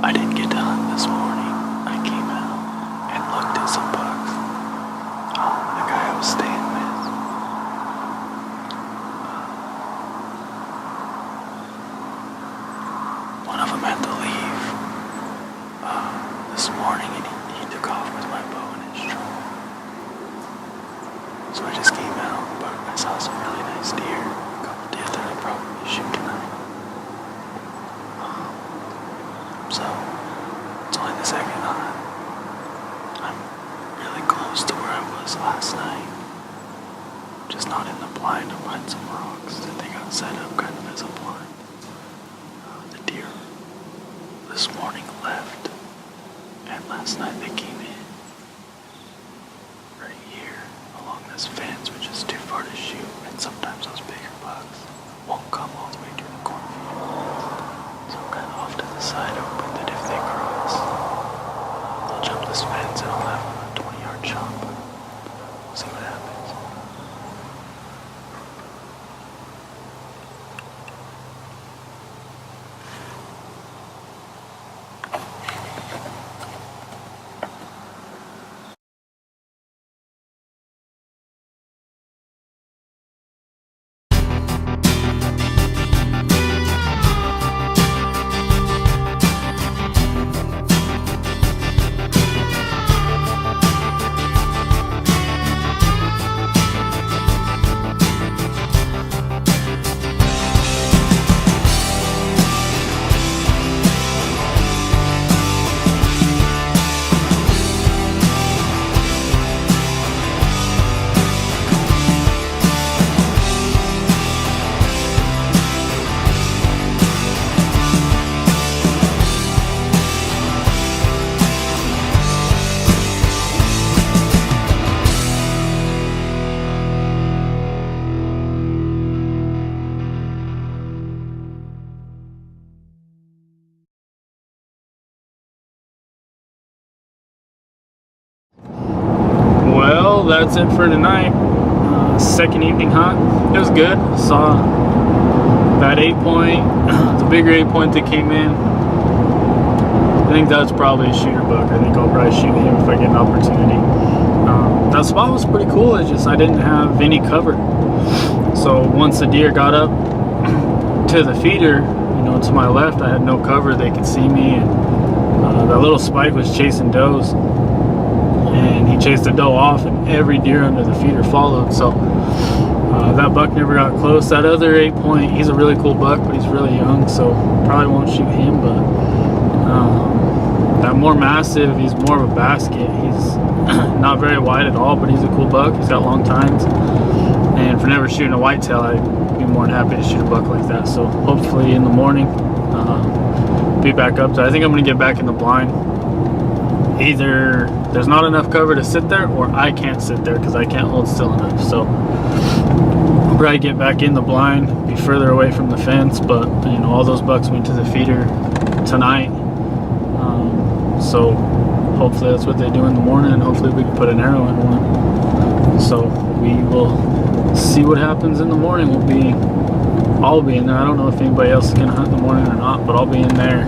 I didn't get to hunt this morning. I came out and looked at some bucks. The guy I was staying with, one of them had to leave this morning, and he took off with my bow and his drum. So I just came out, but I saw some really nice deer, a couple deer that I'll probably shoot tonight. So it's only the second hunt. I'm really close to where I was last night, just not in the blind. I'm behind some rocks that they got set up kind of as a blind. The deer this morning left, and last night they came in right here along this fence, which is too far to shoot, and sometimes those bigger bucks won't come all the way through the cornfield. So I'm kind of off to the side, hoping that if they cross, they'll jump this fence and I'll have a 20-yard shot. We'll see what happens. Well, that's it for tonight. Second evening hunt. It was good. Saw that 8-point, the bigger 8-point that came in. I think that's probably a shooter buck. I think I'll probably shoot him if I get an opportunity. That spot was pretty cool. It's just I didn't have any cover. So once the deer got up to the feeder, to my left, I had no cover. They could see me, and that little spike was chasing does. And he chased the doe off, and every deer under the feeder followed. So that buck never got close. That other 8-point, he's a really cool buck, but he's really young, so probably won't shoot him. But that more massive, he's more of a basket. He's not very wide at all, but he's a cool buck. He's got long tines, and for never shooting a whitetail, I'd be more than happy to shoot a buck like that. So hopefully in the morning, be back up there. I think I'm gonna get back in the blind. Either there's not enough cover to sit there, or I can't sit there because I can't hold still enough. So I'll probably get back in the blind, be further away from the fence. But all those bucks went to the feeder tonight, so hopefully that's what they do in the morning, and hopefully we can put an arrow in one. So we will see what happens in the morning. I'll be in there. I don't know if anybody else is gonna hunt in the morning or not, but I'll be in there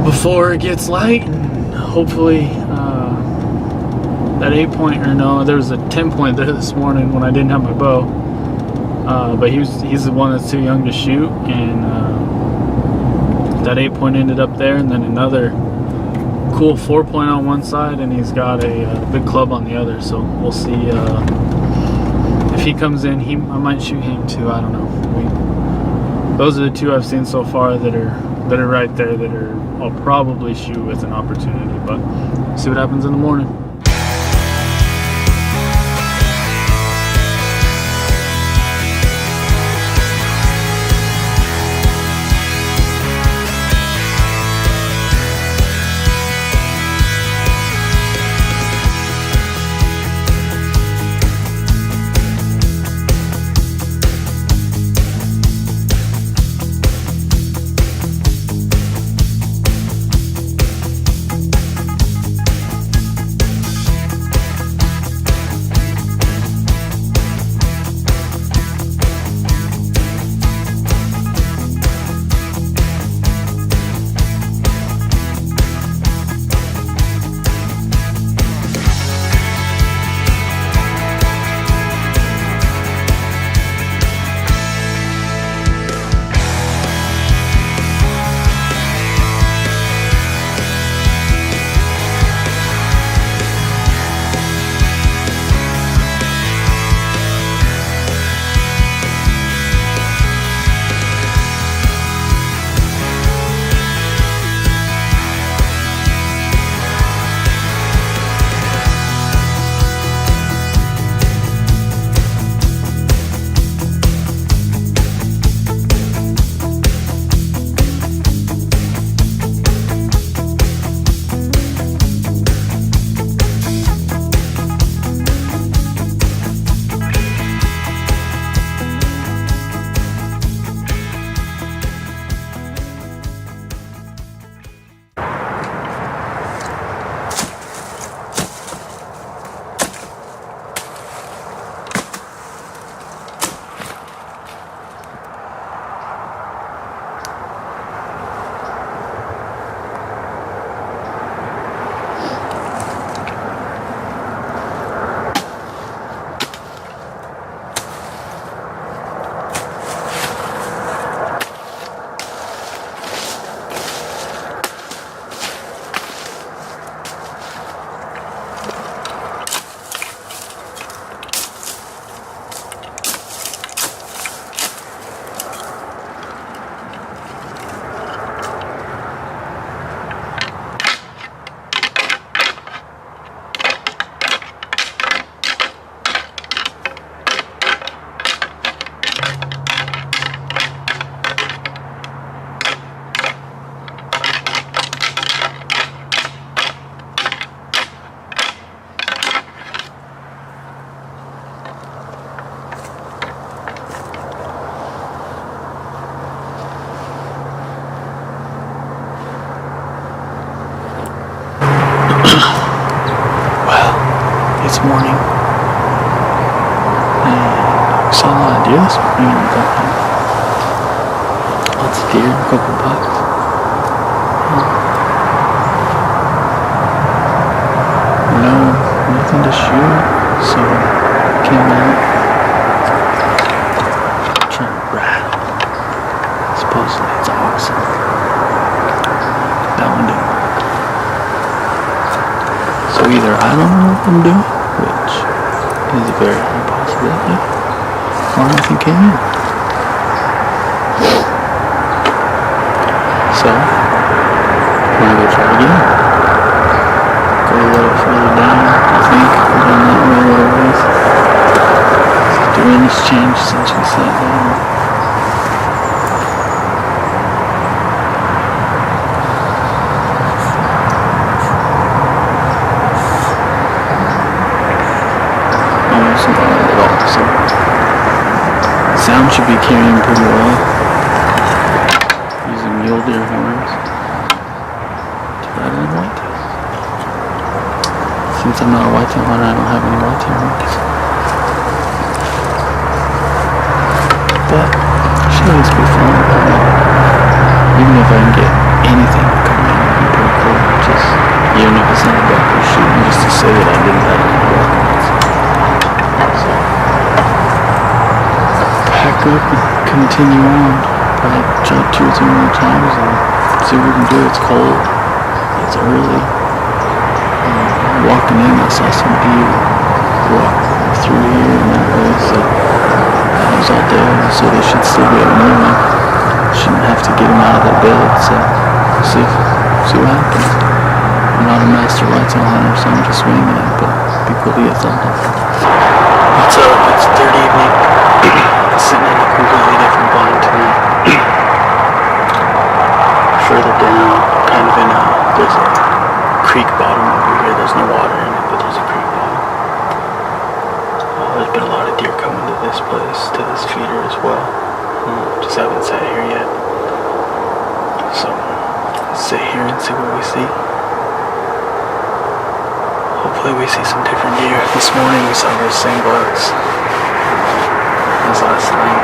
before it gets light, and hopefully that 8-point, or no, there was a 10-point there this morning when I didn't have my bow, but he's the one that's too young to shoot, and that 8-point ended up there, and then another cool 4-point on one side, and he's got a big club on the other. So we'll see if he comes in. I might shoot him too. I don't know. Those are the two I've seen so far that are right there, I'll probably shoot with an opportunity, but see what happens in the morning. morning. And we saw a lot of deer this morning. Lots of deer, a couple bucks. Nothing to shoot, so came out. Trying to rattle. Supposedly it's oxen. That one didn't work. So either I don't know what I'm doing, which is a very high possibility, or nothing came in. So, I'm gonna go try again. Go a little further down, I think. We're down that way a little ways. The wind has changed since we sat down. Sound should be carrying pretty well. Using mule deer horns to rattle in whitetails. Since I'm not a whitetail hunter, I don't have any whitetail horns. But it should always be fun. Even if I can get anything to come in, it'd be pretty cool. Just even if it's not a buck or shooting, just to say that I didn't have any buck. Pack up and continue on. Probably try 2 or 3 more times and see what we can do. It's cold. It's early. Walking in, I saw some deer walk through here and that way, so I was out there, so they should still be able to move me. Shouldn't have to get them out of their bed, so see what happens. I'm not a master whitetail hunter, so I'm just winging it, but it'd be cool to get something. What's up? It's the third evening. Sitting in a completely different blind tonight. Further down, kind of in there's a creek bottom over here. There's no water in it, but there's a creek bottom. There's been a lot of deer coming to this place, to this feeder as well. Just haven't sat here yet. So, let's sit here and see what we see. Hopefully we see some different deer. This morning we saw those same bucks as last night.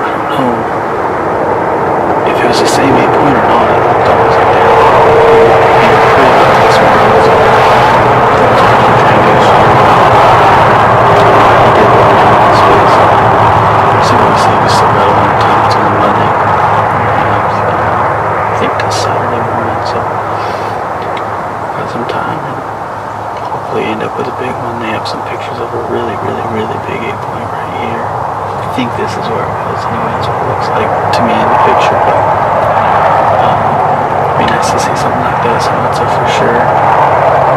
I don't know if it was the same 8-point or not. I thought it was like that. This one was see what we see. We still got a long time. It's only Monday. I think till Saturday morning, so got some time and hopefully end up with a big one. They have some pictures of a really, really, really big 8-point right here. I think this is where it was anyway. That's what it looks like to me in the picture, but it'd be nice to see something like that, so that's for sure.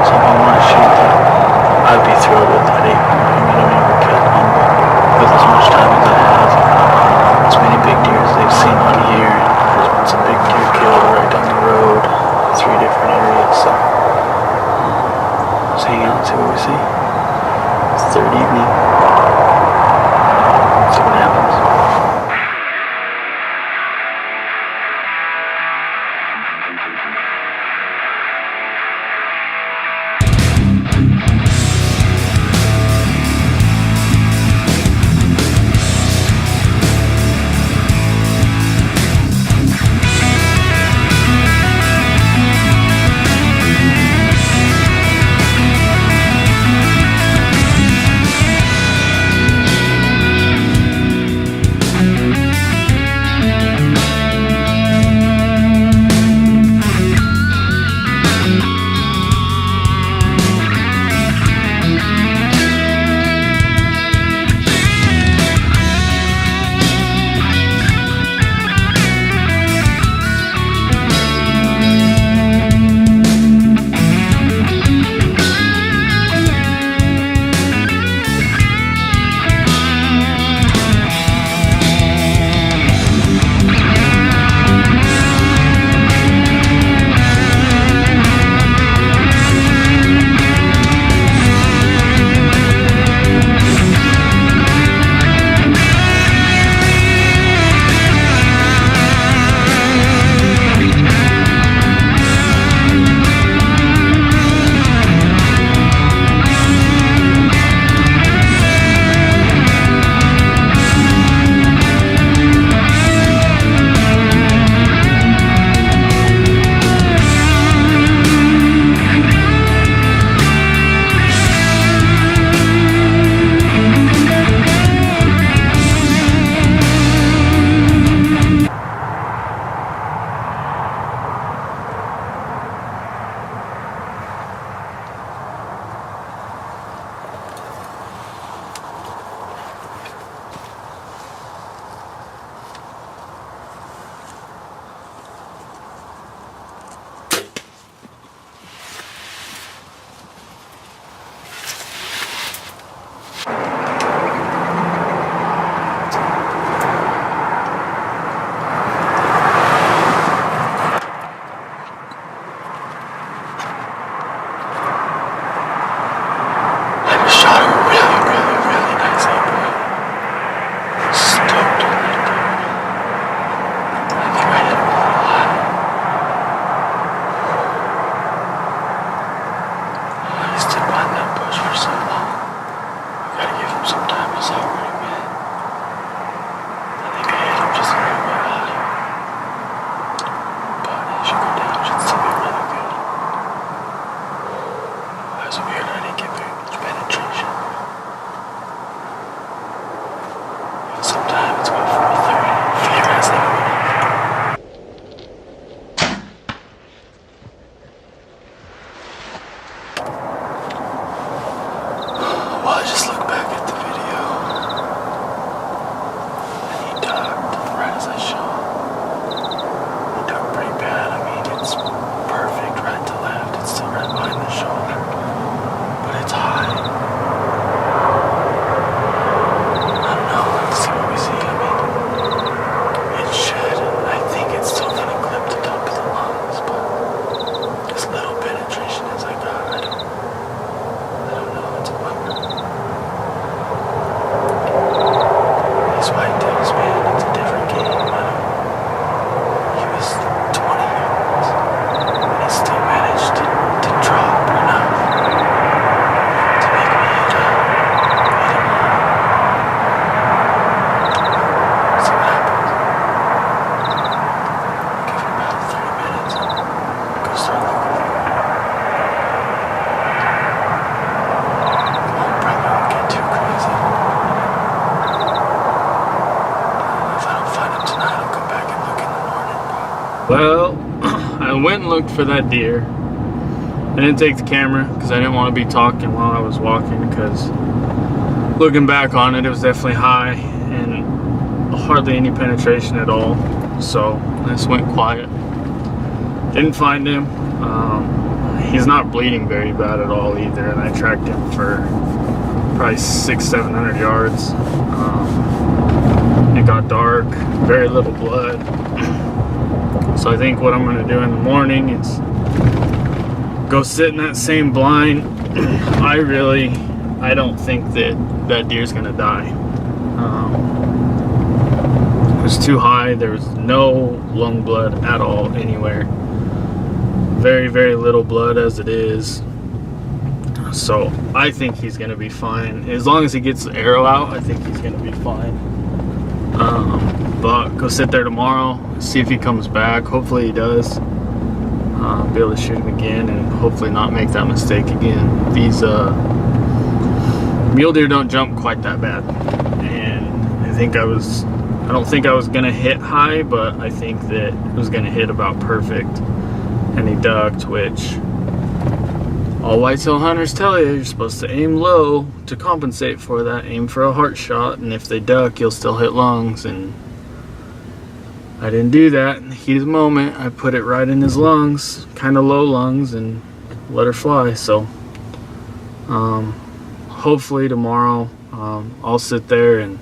So if I want to shoot that, I'd be thrilled with that 8-point. I mean, I've never killed one, but with as much time as I have, as many big deer as they've seen on here, and there's been some big deer killed right down the road, 3 different areas, so let's hang out and see what we see. It's the third evening. See what happens. Sometime it's about 4:30. Feeder hasn't even been up. Well, I just look back at the video, and he ducked right as I shot. He ducked pretty bad. I mean, it's perfect right to left. It's still right behind the shoulder, but it's high. I don't know. Let's see what we see. I mean, it should. I think it's still gonna clip the top of the lungs, but as little penetration as I got, I don't know. It's a wonder. These whitetails, man, it's a different game. He was 20 yards, and he still managed to drop enough to make me hit him. See what happens. Give it about 30 minutes and go start looking for him. Probably won't get too crazy. If I don't find him tonight, I'll come back and look in the morning. Well, I went and looked for that deer. I didn't take the camera because I didn't want to be talking while I was walking, because looking back on it, it was definitely high and hardly any penetration at all. So I just went quiet. Didn't find him. He's not bleeding very bad at all either, and I tracked him for probably 600-700 yards. It got dark, very little blood. So I think what I'm going to do in the morning is go sit in that same blind. I don't think that deer's going to die. It was too high. There was no lung blood at all anywhere. Very, very little blood as it is. So I think he's going to be fine. As long as he gets the arrow out, I think he's going to be fine. But go sit there tomorrow, see if he comes back. Hopefully he does. Be able to shoot him again and hopefully not make that mistake again. These mule deer don't jump quite that bad. And I don't think I was gonna hit high, but I think that it was gonna hit about perfect. And he ducked, which all whitetail hunters tell you, you're supposed to aim low to compensate for that. Aim for a heart shot, and if they duck, you'll still hit lungs. And I didn't do that. In the heat of the moment, I put it right in his lungs, kind of low lungs, and let her fly. So hopefully tomorrow I'll sit there, and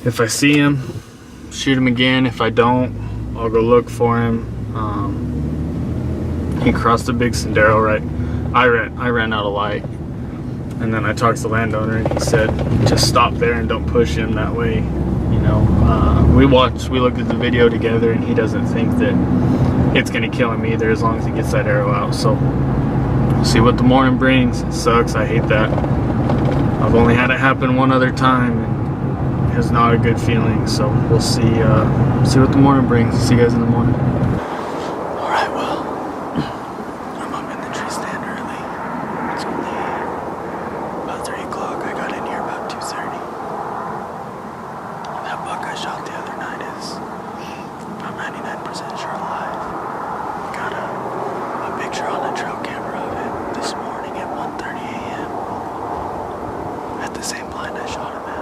if I see him, shoot him again. If I don't, I'll go look for him. He crossed a big sendero right. I ran out of light, and then I talked to the landowner, and he said just stop there and don't push him. That way, you know, we looked at the video together, and he doesn't think that it's gonna kill him either, as long as he gets that arrow out. So we'll see what the morning brings. It sucks. I hate that. I've only had it happen one other time, and it's not a good feeling. So we'll see what the morning brings. See you guys in the morning. Alright, well, I'm up in the tree stand early. It's only about 3 o'clock. I got in here about 2:30. And that buck I shot the other night is about 99% sure alive. Got a picture on the trail camera of it this morning at 1:30 a.m. at the same blind I shot him at.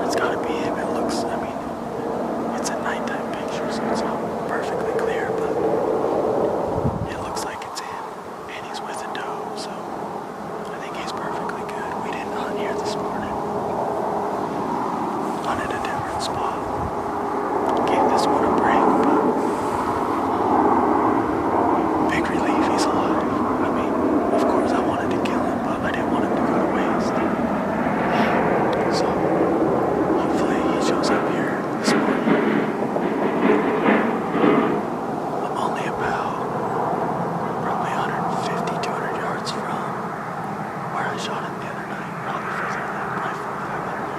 It's gotta be him. It looks, I mean, it's a nighttime picture, so it's not perfectly clear, but it looks like it's him. And he's with a doe, so I think he's perfectly good. We didn't hunt here this morning. Hunted a different spot. Gave this one a break, but big relief he's alive. I mean, of course I wanted to kill him, but I didn't want him to go to waste. So hopefully he shows up here this morning. I'm only about probably 150, 200 yards from where I shot him the other night. Probably further than that, probably 400 or 500.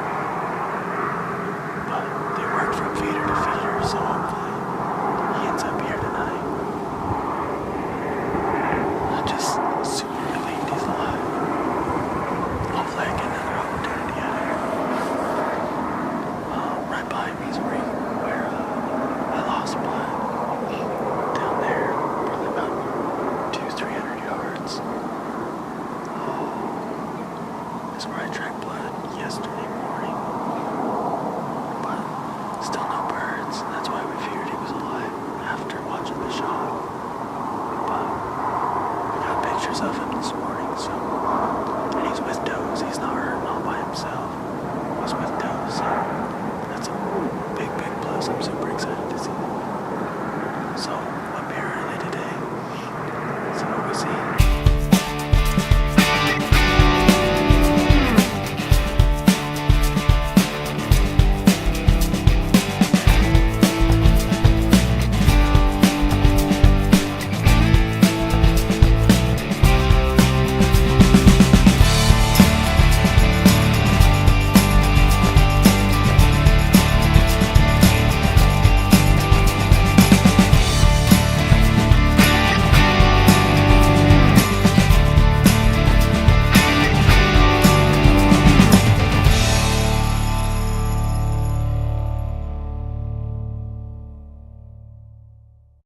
But they work from feeder to feeder, so hopefully he ends up here tonight. I'm just super relieved he's alive. Hopefully I where I drank blood yesterday morning.